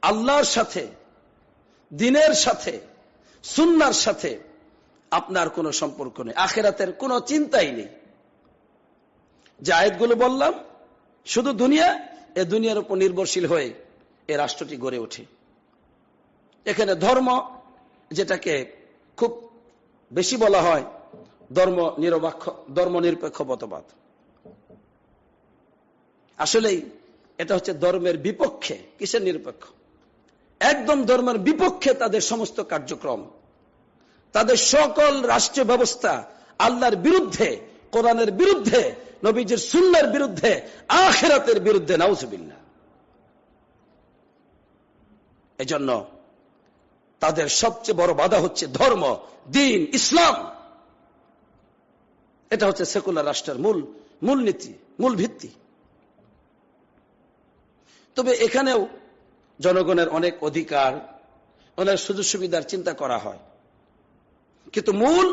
আল্লাহর সাথে, দ্বীনের সাথে, সুন্নাহর সাথে আপনার কোনো সম্পর্ক নেই, আখিরাতের কোনো চিন্তাই নেই। যে আয়াতগুলো বললাম, শুধু দুনিয়া, এ দুনিয়ার উপর নির্ভরশীল হয়ে এই রাষ্ট্রটি গড়ে ওঠে। এখানে ধর্ম, যেটাকে খুব বেশি বলা হয় ধর্ম নিরপেক্ষ মতবাদ, আসলেই এটা হচ্ছে ধর্মের বিপক্ষে। কিসের নিরপেক্ষ? একদম ধর্মের বিপক্ষে তাদের সমস্ত কার্যক্রম, তাদের সকল রাষ্ট্রীয় ব্যবস্থা আল্লাহর বিরুদ্ধে, কোরআনের বিরুদ্ধে, নবীজির সুন্নাহর বিরুদ্ধে, আখিরাতের বিরুদ্ধে, নাউজুবিল্লাহ। এজন্য তাদের সবচেয়ে বড় বাধা হচ্ছে ধর্ম, দ্বীন, ইসলাম। এটা হচ্ছে সেকুলার রাষ্ট্রের মূল নীতি, মূল ভিত্তি। তবে এখানেও জনগণের অনেক অধিকার, অনেক সুযোগ সুবিধার চিন্তা করা হয়, কিন্তু মূল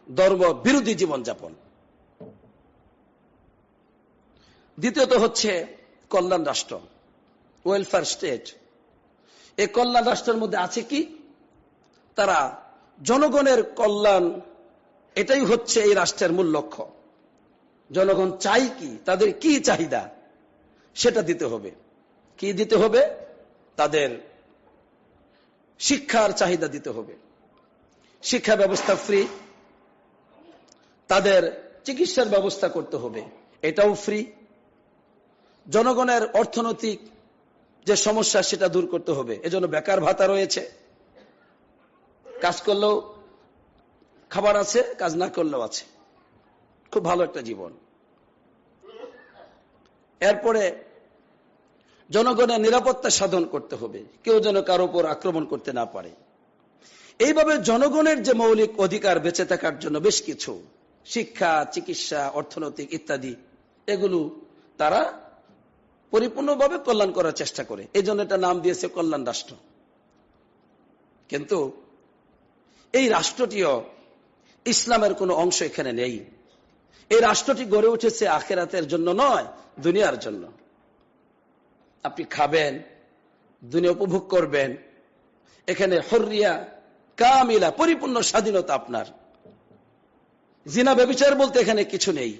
ধর্ম বিরোধী জীবনযাপন। দ্বিতীয়ত হচ্ছে কল্যাণ রাষ্ট্র, ওয়েলফেয়ার স্টেট। এই কল্যাণ রাষ্ট্রের মধ্যে আছে কি? তারা জনগণের কল্যাণ, এটাই হচ্ছে এই রাষ্ট্রের মূল লক্ষ্য। জনগণ চাই কি, তাদের কি চাহিদা, সেটা দিতে হবে। কি দিতে হবে? তাদের শিক্ষার চাহিদা দিতে হবে, শিক্ষা ব্যবস্থা ফ্রি। তাদের চিকিৎসার ব্যবস্থা করতে হবে, এটাও ফ্রি। জনগণের অর্থনৈতিক যে সমস্যা, সেটা দূর করতে হবে। এজন্য বেকার ভাতা রয়েছে, কাজ করলেও খাবার আছে, কাজ না করলেও আছে, খুব ভালো একটা জীবন। এরপরে জনগণের নিরাপত্তা সাধন করতে হবে, কেউ যেন কারো উপর আক্রমণ করতে না পারে। এইভাবে জনগণের যে মৌলিক অধিকার বেঁচে থাকার জন্য বেশ কিছু শিক্ষা, চিকিৎসা, অর্থনৈতিক ইত্যাদি, এগুলো তারা পরিপূর্ণভাবে কল্যাণ করার চেষ্টা করে। এই জন্য এটা নাম দিয়েছে কল্যাণ রাষ্ট্র। কিন্তু এই রাষ্ট্রটিও ইসলামের কোনো অংশ এখানে নেই। এই রাষ্ট্রটি গড়ে উঠেছে আখিরাতের জন্য নয়, দুনিয়ার জন্য। আপনি খাবেন, দুনিয়া উপভোগ করবেন, এখানে হরিয়া কামিলা, পরিপূর্ণ স্বাধীনতা আপনার। জিনা ব্যভিচার বলতে এখানে কিছু নেই।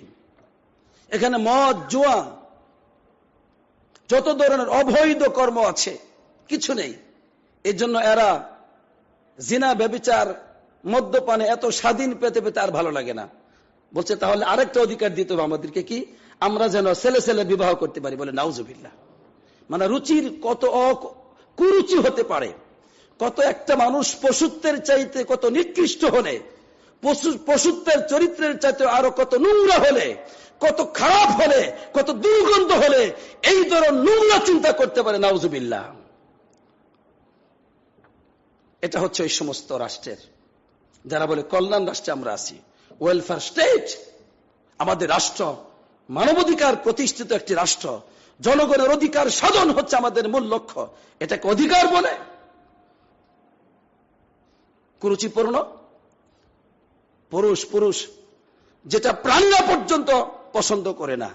এখানে মদ, জুয়া, যত ধরনের অবৈধ কর্ম আছে কিছু নেই। এই জন্য এরা জিনা, ব্যভিচার, মদ্যপানে এত স্বাধীন পেতে পেতে আর ভালো লাগে না। বলছে তাহলে আরেকটা অধিকার দিতে হবে আমাদেরকে, কি? আমরা যেন ছেলে ছেলে বিবাহ করতে পারি। বলে নাউজুবিল্লাহ। মানে রুচির কত কুরুচি হতে পারে। কত একটা মানুষ পশুত্বের চাইতে কত নিকৃষ্ট হলে, পশুত্বের চরিত্রের চাইতে আরো কত নোংরা হলে, কত খারাপ হলে, কত দুর্গন্ধ হলে এই ধরনের নোংরা চিন্তা করতে পারে। নাউজুবিল্লাহ। এটা হচ্ছে ওই সমস্ত রাষ্ট্রের যারা বলে কল্যাণ রাষ্ট্রে আমরা আছি, ওয়েলফেয়ার স্টেট। আমাদের রাষ্ট্র মানবাধিকার প্রতিষ্ঠিত একটি রাষ্ট্র, জনগণের অধিকার সাধন হচ্ছে আমাদের মূল লক্ষ্য। এটাকে অধিকার বলে? কুরুচিপূর্ণ। পুরুষ যেটা প্রাণীরা পর্যন্ত পছন্দ করে না,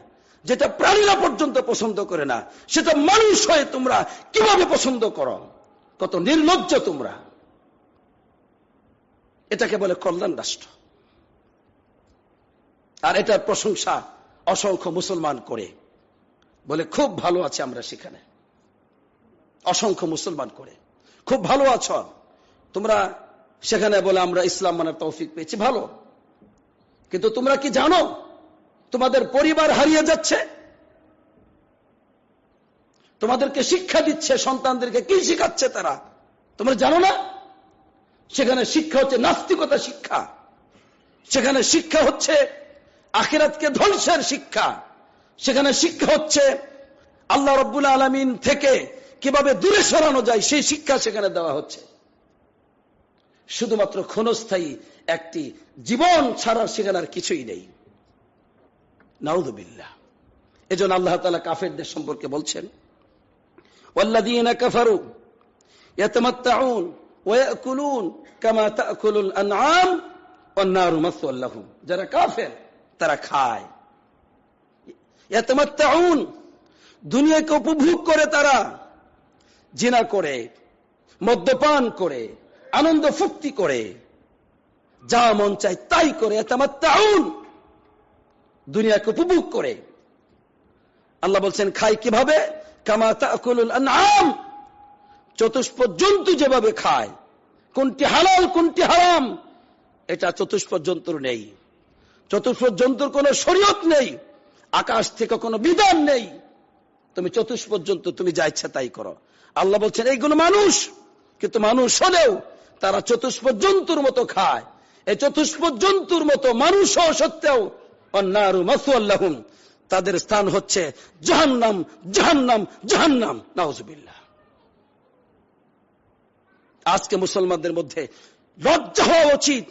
যেটা প্রাণীরা পর্যন্ত পছন্দ করে না, সেটা মানুষ হয়ে তোমরা কিভাবে পছন্দ করো? কত নির্লজ্জ তোমরা। এটাকে বলে কল্যাণ রাষ্ট্র। আর এটার প্রশংসা অসংখ্য মুসলমান করে, বলে খুব ভালো আছে আমরা সেখানে। অসংখ্য মুসলমান করে খুব ভালো আছো তোমরা সেখানে, বলে আমরা ইসলাম মানার তৌফিক পেয়েছি। ভালো, কিন্তু তোমরা কি জানো তোমাদের পরিবার হারিয়ে যাচ্ছে? তোমাদেরকে শিক্ষা দিচ্ছে, সন্তানদেরকে কি শিখাচ্ছে তারা, তোমরা জানো না? সেখানে শিক্ষা হচ্ছে নাস্তিকতা শিক্ষা, সেখানে শিক্ষা হচ্ছে আখিরাতকে ধ্বংসের শিক্ষা, সেখানে শিক্ষা হচ্ছে আল্লাহ রাব্বুল আলামিন থেকে কিভাবে দূরে সরানো যায় সেই শিক্ষা সেখানে দেওয়া হচ্ছে। শুধুমাত্র ক্ষণস্থায়ী একটি জীবন ছাড়া সেখানে আর কিছুই নেই। নাউযুবিল্লাহ। এজন্য আল্লাহ তাআলা কাফেরদের সম্পর্কে বলছেন, ওয়াল্লাযীনা কাফারু ইয়াতামাত্তাউন ওয়া ইয়াকুলুন কামা তা'কুলুল আনআম ওয়ান নারু মাসওয়াল লাহুম। যারা কাফের তারা খায়, ইয়াতামাত্তাউন, দুনিয়াকে উপভোগ করে, তারা জিনা করে, মদ্যপান করে, আনন্দ ফুর্তি করে, যা মন চায় তাই করে। ইয়াতামাত্তাউন, দুনিয়াকে উপভোগ করে। আল্লাহ বলছেন খায় কিভাবে? কামা তা'কুলুল আনআম, চতুষ্পদ জন্তু যেভাবে খায়। কোনটি হালাল কোনটি হারাম এটা চতুষ্পদ জন্তুর নেই। চতুষ্পদ জন্তুর কোন শরীয়ত নেই, আকাশ থেকে কোনো বিধান নেই। তুমি চতুষ্পদ জন্তু, তুমি যা ইচ্ছা তাই করো। আল্লাহ বলছেন এইগুলো মানুষ, কিন্তু মানুষ হলেও তারা চতুষ্পদ জন্তুর মতো খায়। এই চতুষ্পদ জন্তুর মতো মানুষ হওয়া সত্ত্বেও অন্নারু মাসওয়াল লাহুম, তাদের স্থান হচ্ছে জাহান্নাম, জাহান্নাম, জাহান্নাম। নাউযুবিল্লাহ। আজকে মুসলমানদের মধ্যে লজ্জা হওয়া উচিত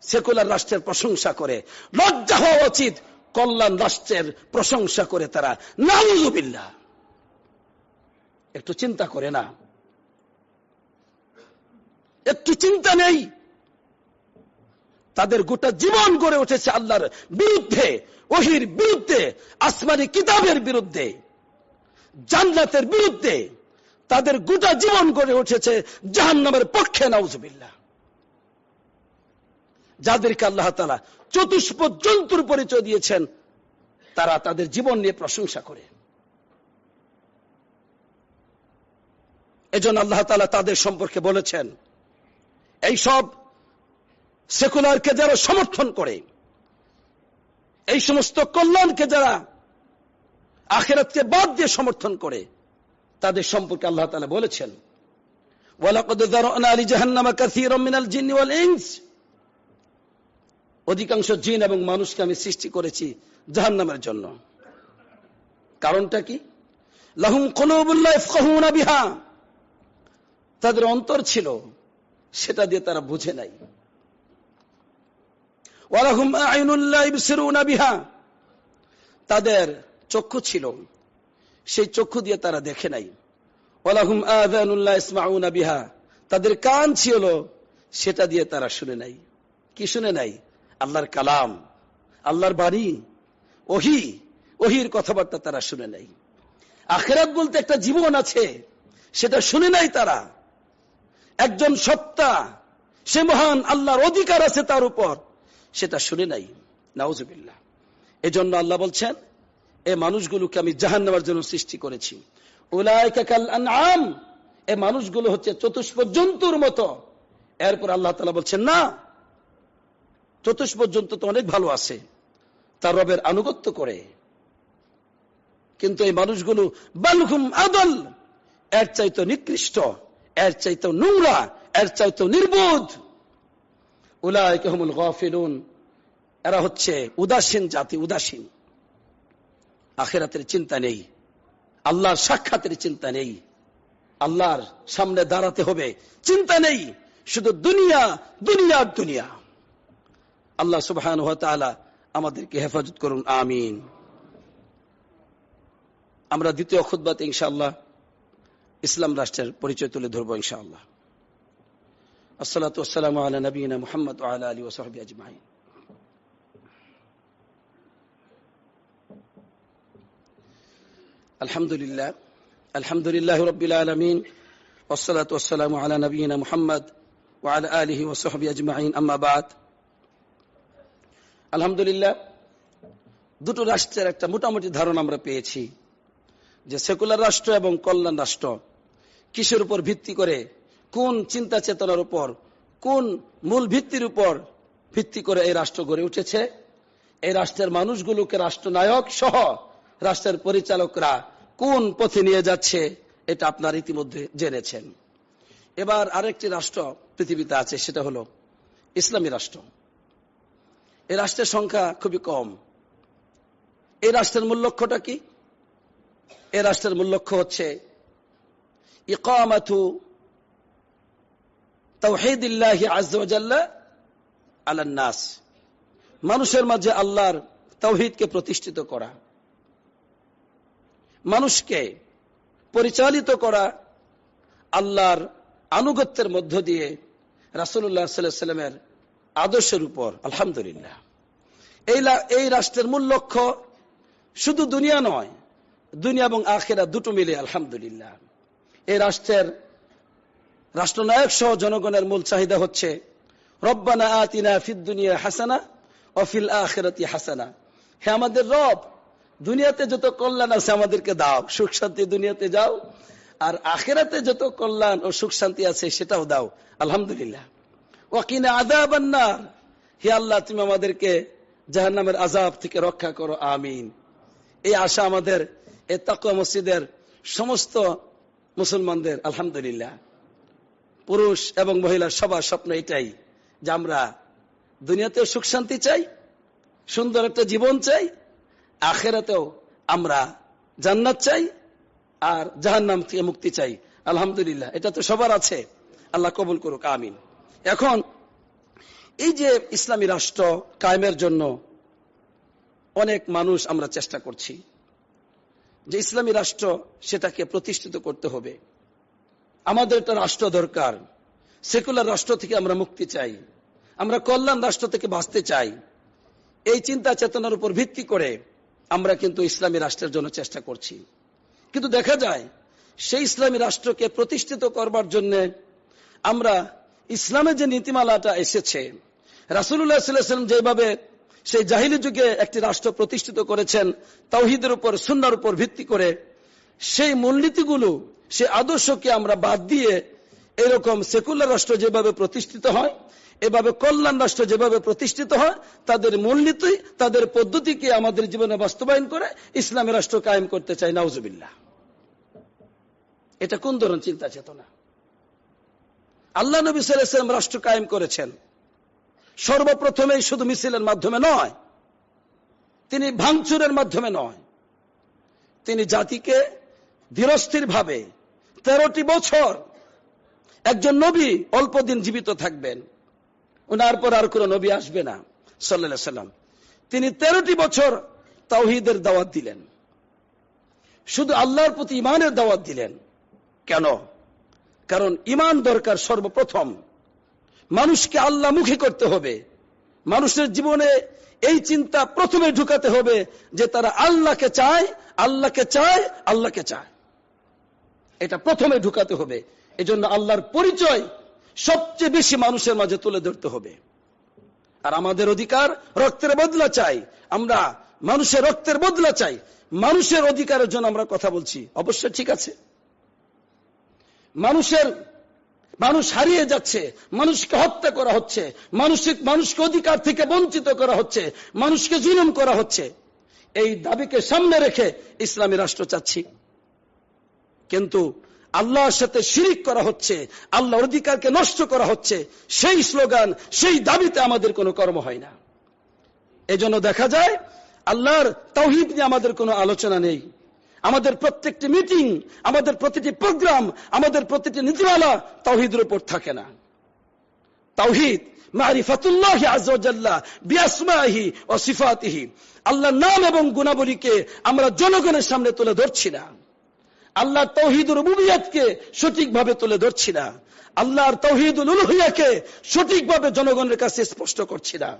সেকুলার রাষ্ট্রের প্রশংসা করে, লজ্জা হওয়া উচিত কল্যাণ রাষ্ট্রের প্রশংসা করে তারা। নাউযুবিল্লাহ। একটু চিন্তা করে না? একটু চিন্তা নেই? তাদের গোটা জীবন গড়ে উঠেছে আল্লাহর বিরুদ্ধে, ওহীর বিরুদ্ধে, আসমানি কিতাবের বিরুদ্ধে, জান্নাতের বিরুদ্ধে। তাদের গোটা জীবন গড়ে উঠেছে জাহান্নামের পক্ষে। নাউযুবিল্লাহ। যাদেরকে আল্লাহ তাআলা চতুষ্পদ জন্তুর পরিচয় দিয়েছেন, তারা তাদের জীবন নিয়ে প্রশংসা করে। এজন্য আল্লাহ তাআলা তাদের সম্পর্কে বলেছেন, এই সব সেকুলারকে যারা সমর্থন করে, এই সমস্ত কল্যাণকে যারা আখিরাতকে বাদ দিয়ে সমর্থন করে, তাদের সম্পর্কে আল্লাহ তাআলা বলেছেন, ওয়ালাকাদ যারানা লিজাহান্নামা কাসীরাম মিনাল জিন্নি ওয়াল ইনস, অধিকাংশ জিন এবং মানুষকে আমি সৃষ্টি করেছি জাহান্নামের জন্য। কারণটা কি? লাহুম কুলুবুন লা ইয়াফকাহুনা বিহা, তাদের অন্তর ছিল, সেটা দিয়ে তারা বুঝে নাই। ওয়ালাহুম আ'ইনুন লা ইবসিরুনা বিহা, তাদের চক্ষু ছিল, সেই চক্ষু দিয়ে তারা দেখে নাই। ওয়ালাহুম আযানুন লা ইসমাউনা বিহা, তাদের কান ছিল, সেটা দিয়ে তারা শুনে নাই। কি শুনে নাই? আল্লাহর কালাম, আল্লাহর বাণী, ওহীর কথাবার্তা তারা শুনে নাই। আখিরাত বলতে একটা জীবন আছে, সেটা শুনে নাই তারা। একজন সত্তা, সে মহান, আল্লাহর অধিকার আছে তার উপর, সেটা শুনে নাই। নাউজুবিল্লাহ। এজন্য আল্লাহ বলছেন, এই মানুষগুলোকে আমি জাহান্নামের জন্য সৃষ্টি করেছি। উলাইকা কাল আনআম, এই মানুষগুলো হচ্ছে চতুষ্পদ জন্তুর মতো। এরপর আল্লাহ তাআলা বলছেন, না, চতুষ্পদ জন্তু তো অনেক ভালো আছে, তার রবের আনুগত্য করে, কিন্তু এই মানুষগুলো বালহুম আদল, এর চাইতে নিকৃষ্ট, এর চাইতে নোংরা, এর চাইতে নির্বোধ। উলাইকা হুমুল গাফিলুন, এরা হচ্ছে উদাসীন জাতি, উদাসীন। আখিরাতের চিন্তা নেই, আল্লাহর সাক্ষাতের চিন্তা নেই, আল্লাহর সামনে দাঁড়াতে হবে চিন্তা নেই, শুধু দুনিয়া, দুনিয়া, দুনিয়া। আল্লাহ সুবহানাহু ওয়া তাআলা আমাদেরকে হেফাজত করুন, আমিন। আমরা দ্বিতীয় খুতবাতে ইনশাআল্লাহ ইসলাম রাষ্ট্রের পরিচয় তুলে ধরবো ইনশাআল্লাহ। আসসালাতু ওয়াসসালামু আলা নবিয়িনা মুহাম্মদ ওয়া আলা আলিহি ওয়া সাহবিহি আজমাইন। আলহামদুলিল্লাহ, আলহামদুলিল্লাহি রাব্বিল আলামিন, ওয়াসসালাতু ওয়াসসালামু আলা নবিয়িনা মুহাম্মদ ওয়া আলা আলিহি ওয়া সাহবিহি আজমাইন, আম্মা বাদ। আলহামদুলিল্লাহ, দুটো রাষ্ট্রের একটা মোটামুটি ধারণা আমরা পেয়েছি, যে সেকুলার রাষ্ট্র এবং কল্যাণ রাষ্ট্র কিসের উপর ভিত্তি করে, কোন চিন্তা চেতনার উপর, কোন মূল ভিত্তির উপর ভিত্তি করে এই রাষ্ট্র গড়ে উঠেছে। এই রাষ্ট্রের মানুষগুলোকে রাষ্ট্রনায়ক সহ রাষ্ট্রের পরিচালকরা কোন পথে নিয়ে যাচ্ছে, এটা আপনারা ইতিমধ্যে জেনেছেন। এবার আরেকটি রাষ্ট্র পৃথিবীতে আছে, সেটা হলো ইসলামী রাষ্ট্র। এই রাষ্ট্রের সংখ্যা খুবই কম। এই রাষ্ট্রের মূল লক্ষ্যটা কি? এই রাষ্ট্রের মূল লক্ষ্য হচ্ছে ইকামাতু তাওহীদিল্লাহি আযজা ওয়া জাল্লা আলান নাস, মানুষের মাঝে আল্লাহর তাওহীদকে প্রতিষ্ঠিত করা, মানুষকে পরিচালিত করা আল্লাহর আনুগত্যের মধ্য দিয়ে রাসূলুল্লাহ সাল্লাল্লাহু আলাইহি ওয়াসাল্লামের আদর্শের উপর। আলহামদুলিল্লাহ, এই রাষ্ট্রের মূল লক্ষ্য শুধু দুনিয়া নয়, দুনিয়া এবং আখিরাত দুটো মিলে। আলহামদুলিল্লাহ, এই রাষ্ট্রের রাষ্ট্রনায়ক সহ জনগণের মূল চাহিদা হচ্ছে রব্বানা আতিনা ফিদ দুনিয়া হাসানা ওয়া ফিল আখিরাতি হাসানা। হে আমাদের রব, দুনিয়াতে যত কল্যাণ আছে আমাদেরকে দাও, সুখ শান্তি দুনিয়াতে যাও, আর আখিরাতে যত কল্যাণ ও সুখ শান্তি আছে সেটাও দাও। আলহামদুলিল্লাহ। ওয়া কিনা আযাবান নার, হে আল্লাহ তুমি আমাদেরকে জাহান্নামের আযাব থেকে রক্ষা করো, আমিন। এই আশা আমাদের এই তাকওয়া মসজিদের সমস্ত মুসলমানদের, আলহামদুলিল্লাহ, পুরুষ এবং মহিলা সবার স্বপ্ন এটাই, যে আমরা দুনিয়াতেও সুখ শান্তি চাই, সুন্দর একটা জীবন চাই, আখিরাতেও আমরা জান্নাত চাই, আর জাহান্নাম থেকে মুক্তি চাই। আলহামদুলিল্লাহ, এটা তো সবার আছে, আল্লাহ কবুল করুক, আমিন। এখন এই যে ইসলামী রাষ্ট্র কায়েমের জন্য অনেক মানুষ আমরা চেষ্টা করছি, যে ইসলামী রাষ্ট্র সেটাকে প্রতিষ্ঠিত করতে হবে, আমাদের একটা রাষ্ট্র দরকার, সেকুলার রাষ্ট্র থেকে আমরা মুক্তি চাই, আমরা কল্যাণ রাষ্ট্র থেকে বাঁচতে চাই। এই চিন্তা চেতনার উপর ভিত্তি করে আমরা কিন্তু ইসলামী রাষ্ট্রের জন্য চেষ্টা করছি। কিন্তু দেখা যায় সেই ইসলামী রাষ্ট্রকে প্রতিষ্ঠিত করবার জন্য আমরা ইসলামের যে নীতিমালাটা এসেছে, রাসূলুল্লাহ সাল্লাল্লাহু আলাইহি ওয়াসাল্লাম যেভাবে সেই জাহিলি যুগে একটি রাষ্ট্র প্রতিষ্ঠিত করেছেন তাওহীদের উপর, সুন্নাহর উপর ভিত্তি করে, সেই মূলনীতিগুলো, সেই আদর্শকে আমরা বাদ দিয়ে এরকম সেকুলার রাষ্ট্র যেভাবে প্রতিষ্ঠিত হয়, এভাবে কল্যাণ রাষ্ট্র যেভাবে প্রতিষ্ঠিত হয়, তাদের মূলনীতি, তাদের পদ্ধতিকে আমাদের জীবনে বাস্তবায়ন করে ইসলামী রাষ্ট্র কায়েম করতে চাই। নাউজুবিল্লাহ। এটা কোন ধরনের চিন্তা চেতনা? আল্লাহ নবী সাল্লাল্লাহু আলাইহি ওয়াসাল্লাম রাষ্ট্র কায়েম করেছেন সর্বপ্রথমেই শুধু মিছিলের মাধ্যমে নয়, তিনি ভাঙচুরের মাধ্যমে নয়, তিনি জাতিকে ধীরস্থির ভাবে 13টি বছর, একজন নবী অল্প দিন জীবিত থাকবেন, ওনার পর আর কোন নবী আসবে না সাল্লাল্লাহু আলাইহি ওয়াসাল্লাম, তিনি 13টি বছর তাওহীদের দাওয়াত দিলেন, শুধু আল্লাহর প্রতি ঈমানের দাওয়াত দিলেন। কেন? কারণ ঈমান দরকার সর্বপ্রথম। মানুষকে আল্লাহমুখী করতে হবে। মানুষের জীবনে এই চিন্তা প্রথমে ঢুকাতে হবে যে তারা আল্লাহকে চায়, আল্লাহকে চায়, আল্লাহকে চায়। এটা প্রথমে ঢুকাতে হবে। এজন্য আল্লাহর পরিচয় সবচেয়ে বেশি মানুষের মাঝে তুলে ধরতে হবে। আর আমাদের অধিকার রক্তের বদলা চাই, আমরা মানুষের রক্তের বদলা চাই, মানুষের অধিকারের জন্য আমরা কথা বলছি। অবশ্যই ঠিক আছে, মানুষ হারিয়ে যাচ্ছে, মানুষকে হত্যা করা হচ্ছে, মানুষকে অধিকার থেকে বঞ্চিত করা হচ্ছে, মানুষকে জুলুম করা হচ্ছে। এই দাবিকে সামনে রেখে ইসলামী রাষ্ট্র চাচ্ছি, কিন্তু আল্লাহর সাথে শিরিক করা হচ্ছে, আল্লাহর অধিকারকে নষ্ট করা হচ্ছে, সেই স্লোগান, সেই দাবিতে আমাদের কোনো কর্ম হয় না। এজন্য দেখা যায় আল্লাহর তাওহীদ নিয়ে আমাদের কোনো আলোচনা নেই। আমাদের প্রত্যেকটি মিটিং, আমাদের প্রতিটি প্রোগ্রাম, আমাদের প্রতিটি নীতিমালা তাওহীদের উপর থাকে না। তাওহীদ মারিফাতুল্লাহি আযজা ওয়া জাল্লা বিআসমাইহি ওয়া সিফাতিহি, আল্লাহর নাম এবং গুণাবলীকে আমরা জনগণের সামনে তুলে ধরছি না। আল্লাহর তাওহীদুর রুবুবিয়্যাতকে সঠিকভাবে তুলে ধরছি না। আল্লাহর তাওহীদুল উলুহিয়াকে সঠিকভাবে জনগণের কাছে স্পষ্ট করছি না।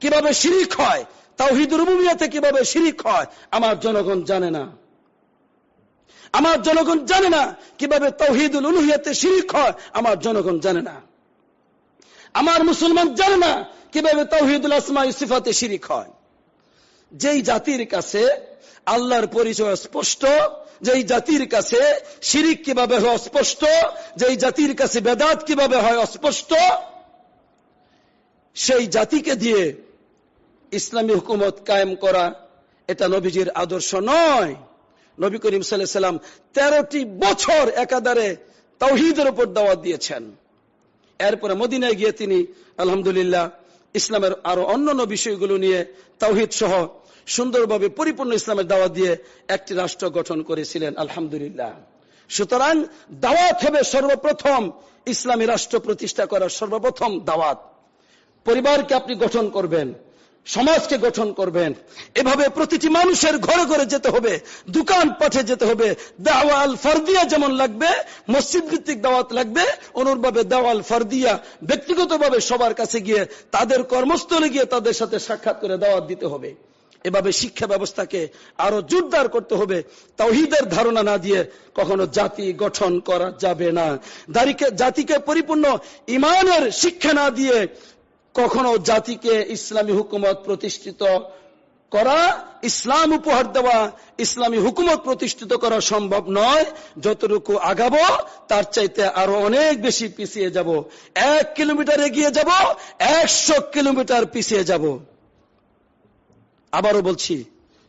কিভাবে শিরিক হয়, তাওহীদুর রুবুবিয়্যাতে কিভাবে শিরিক হয় আমার জনগণ জানে না। আমার জনগণ জানে না কিভাবে তাওহীদুল উলুহিয়াতে শিরিক হয়, আমার জনগণ জানে না। আমার মুসলমান জানে না কিভাবে তাওহীদুল আসমাই সিফাতে শিরিক হয়। যেই জাতির কাছে আল্লাহর পরিচয় স্পষ্ট, যেই জাতির কাছে শিরিক কিভাবে হয় অস্পষ্ট, যেই জাতির কাছে বেদাত কিভাবে হয় অস্পষ্ট, সেই জাতিকে দিয়ে ইসলামী হুকুমত কায়েম করা এটা নবীজির আদর্শ নয়। নবী করিম সাল্লাল্লাহু আলাইহি ওয়াসাল্লাম 13টি বছর একাধারে তাওহীদের উপর দাওয়াত দিয়েছেন। এরপরে মদিনায় গিয়ে তিনি আলহামদুলিল্লাহ ইসলামের আরো অন্যান্য বিষয়গুলো নিয়ে তাওহীদ সহ সুন্দরভাবে পরিপূর্ণ ইসলামের দাওয়াত দিয়ে একটি রাষ্ট্র গঠন করেছিলেন আলহামদুলিল্লাহ। সুতরাং দাওয়াত হবে সর্বপ্রথম, ইসলামী রাষ্ট্র প্রতিষ্ঠা করার সর্বপ্রথম দাওয়াত। পরিবারকে আপনি গঠন করবেন, সমাজকে গঠন করবেন, এভাবে প্রতিটি মানুষের ঘরে ঘরে যেতে হবে, দোকান পাঠে যেতে হবে। দাওয়াল ফারদিয়া যেমন লাগবে, মসজিদ ভিত্তিক দাওয়াত লাগবে, অনুরূপভাবে দাওয়াল ফারদিয়া ব্যক্তিগতভাবে সবার কাছে গিয়ে, তাদের কর্মস্থলে গিয়ে তাদের সাথে সাক্ষাৎ করে দাওয়াত দিতে হবে। এভাবে শিক্ষা ব্যবস্থাকে আরো জোরদার করতে হবে। তাওহীদের ধারণা না দিয়ে কখনো জাতি গঠন করা যাবে না। জাতিকে পরিপূর্ণ ঈমানের শিক্ষা না দিয়ে কখনো জাতিকে ইসলামী হুকুমত প্রতিষ্ঠিত করা, ইসলাম উপহার দেওয়া, ইসলামী হুকুমত প্রতিষ্ঠিত করা সম্ভব নয়। যতটুকু আগাবো তার চাইতে আরো অনেক বেশি পিছিয়ে যাব। 1 কিলোমিটার এগিয়ে যাব, 100 কিলোমিটার পিছিয়ে যাব। আবারও বলছি,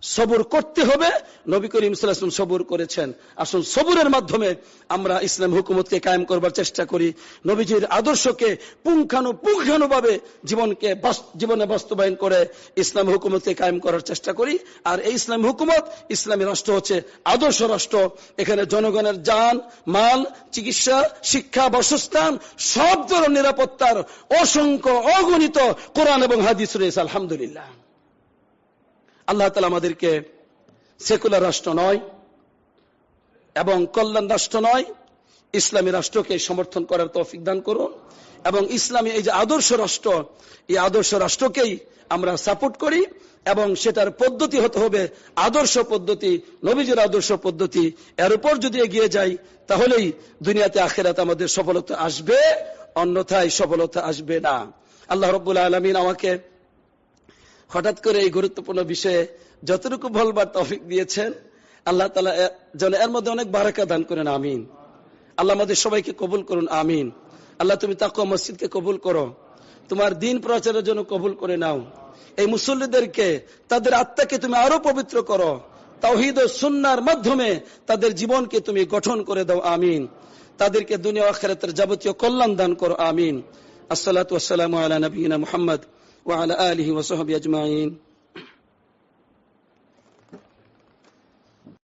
সবর করতে হবে। নবী করিম সাল্লাল্লাহু আলাইহি ওয়াসাল্লাম সবর করেছেন। আসুন সবরের মাধ্যমে আমরা ইসলাম হুকুমতকে কায়েম করবার চেষ্টা করি। নবীজির আদর্শকে পুঙ্খানুপুঙ্খানুভাবে জীবনে বাস্তবায়ন করে ইসলাম হুকুমতকে কায়েম করার চেষ্টা করি। আর এই ইসলাম হুকুমত, ইসলামী রাষ্ট্র হচ্ছে আদর্শ রাষ্ট্র। এখানে জনগণের জান, মাল, চিকিৎসা, শিক্ষা, বাসস্থান, সব ধরনের নিরাপত্তার অসংখ্য অগণিত কোরআন এবং হাদিস রয়েছে আলহামদুলিল্লাহ। আল্লাহ তাআলা আমাদেরকে সেকুলার রাষ্ট্র নয় এবং কল্যাণ রাষ্ট্র নয়, ইসলামী রাষ্ট্রকে সমর্থন করার তৌফিক দান করুন। এবং ইসলামী এই যে আদর্শ রাষ্ট্র, এই আদর্শ রাষ্ট্রকেই আমরা সাপোর্ট করি এবং সেটার পদ্ধতি হতে হবে আদর্শ পদ্ধতি, নবীজির আদর্শ পদ্ধতি। এর উপর যদি এগিয়ে যাই তাহলেই দুনিয়াতে আখিরাতে আমাদের সফলতা আসবে, অন্যথায় সফলতা আসবে না। আল্লাহ রাব্বুল আলামিন আমাকে হঠাৎ করে এই গুরুত্বপূর্ণ বিষয়ে যতটুকু বলবার তৌফিক দিয়েছেন, আল্লাহ তাআলা যেন এর মধ্যে অনেক বারাকা দান করেন, আমিন। আল্লাহ আমাদের সবাইকে কবুল করুন, আমিন। আল্লাহ তুমি তাকওয়া মসজিদকে কবুল করো, তোমার দিন প্রচারের জন্য কবুল করে নাও। এই মুসল্লিদেরকে, তাদের আত্মাকে তুমি আরো পবিত্র করো, তাওহীদ ও সুন্নাহর মাধ্যমে তাদের জীবনকে তুমি গঠন করে দাও, আমিন। তাদেরকে দুনিয়া ও আখিরাতের যাবতীয় কল্যাণ দান করো, আমিন। আসসালাতু ওয়াসসালামু আলা নবিয়িনা মুহাম্মদ ওয়া আলা আলিহি ওয়া সাহবিহি আজমাইন।